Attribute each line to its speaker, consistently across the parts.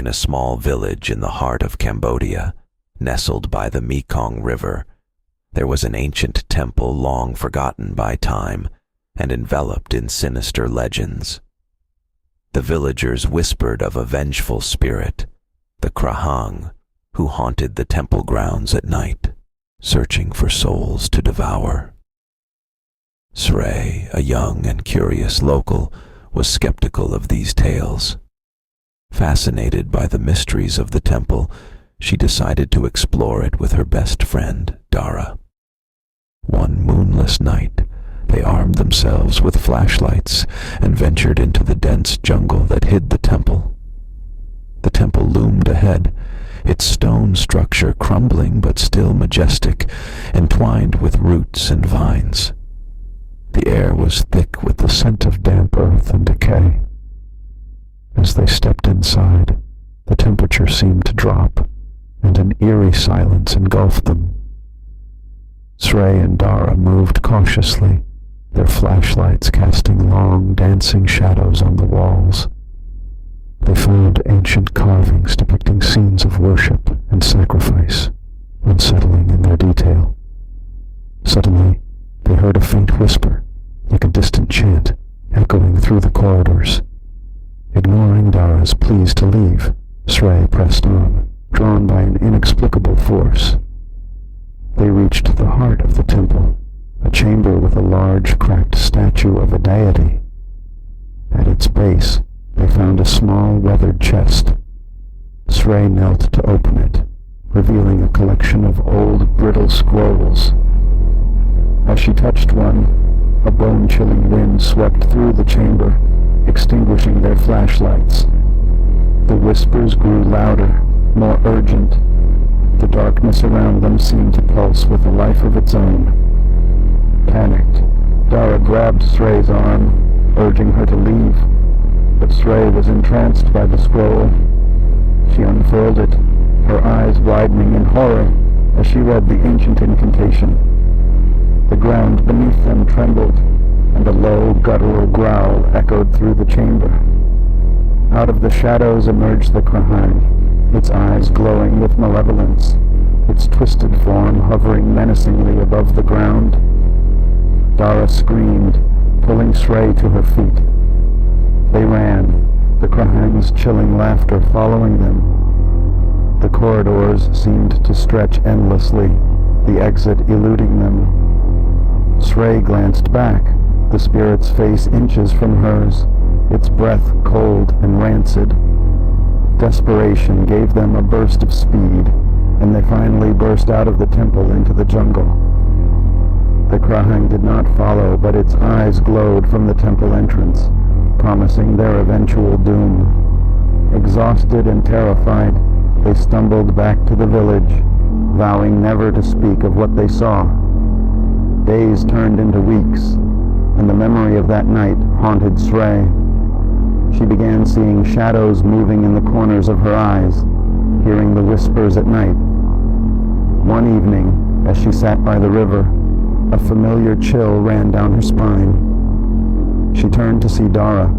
Speaker 1: In a small village in the heart of Cambodia, nestled by the Mekong River, there was an ancient temple long forgotten by time and enveloped in sinister legends. The villagers whispered of a vengeful spirit, the Krahang, who haunted the temple grounds at night, searching for souls to devour. Srey, a young and curious local, was skeptical of these tales. Fascinated by the mysteries of the temple, she decided to explore it with her best friend, Dara. One moonless night, they armed themselves with flashlights and ventured into the dense jungle that hid the temple. The temple loomed ahead, its stone structure crumbling but still majestic, entwined with roots and vines. The air was thick with the scent of damp earth and decay. As they stepped inside, the temperature seemed to drop, and an eerie silence engulfed them. Srey and Dara moved cautiously, their flashlights casting long, dancing shadows on the walls. They found ancient carvings depicting scenes of worship and sacrifice, unsettling in their detail. Suddenly, they heard a faint whisper, like a distant chant, echoing through the corridors. Ignoring Dara's pleas to leave, Srey pressed on, drawn by an inexplicable force. They reached the heart of the temple, a chamber with a large, cracked statue of a deity. At its base, they found a small, weathered chest. Srey knelt to open it, revealing a collection of old, brittle scrolls. As she touched one, a bone-chilling wind swept through the chamber, extinguishing their flashlights. The whispers grew louder, more urgent. The darkness around them seemed to pulse with a life of its own. Panicked, Dara grabbed Srey's arm, urging her to leave, but Srey was entranced by the scroll. She unfurled it, her eyes widening in horror as she read the ancient incantation. The ground beneath them trembled, and a low, guttural growl echoed through the chamber. Out of the shadows emerged the Krahang, its eyes glowing with malevolence, its twisted form hovering menacingly above the ground. Dara screamed, pulling Srey to her feet. They ran, the Krahang's chilling laughter following them. The corridors seemed to stretch endlessly, the exit eluding them. Srey glanced back, the spirit's face inches from hers, its breath cold and rancid. Desperation gave them a burst of speed, and they finally burst out of the temple into the jungle. The Krahang did not follow, but its eyes glowed from the temple entrance, promising their eventual doom. Exhausted and terrified, they stumbled back to the village, vowing never to speak of what they saw. Days turned into weeks, and the memory of that night haunted Srey. She began seeing shadows moving in the corners of her eyes, hearing the whispers at night. One evening, as she sat by the river, a familiar chill ran down her spine. She turned to see Dara,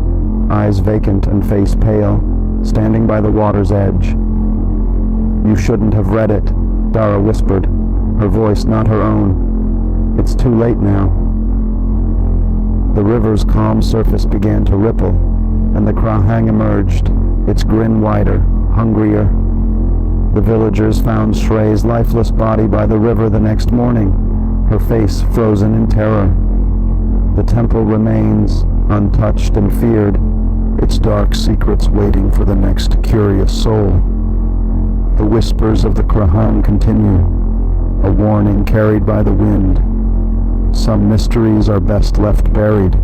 Speaker 1: eyes vacant and face pale, standing by the water's edge. "You shouldn't have read it," Dara whispered, her voice not her own. "It's too late now." The river's calm surface began to ripple, and the Krahang emerged, its grin wider, hungrier. The villagers found Srey's lifeless body by the river the next morning, her face frozen in terror. The temple remains, untouched and feared, its dark secrets waiting for the next curious soul. The whispers of the Krahang continue, a warning carried by the wind. Some mysteries are best left buried,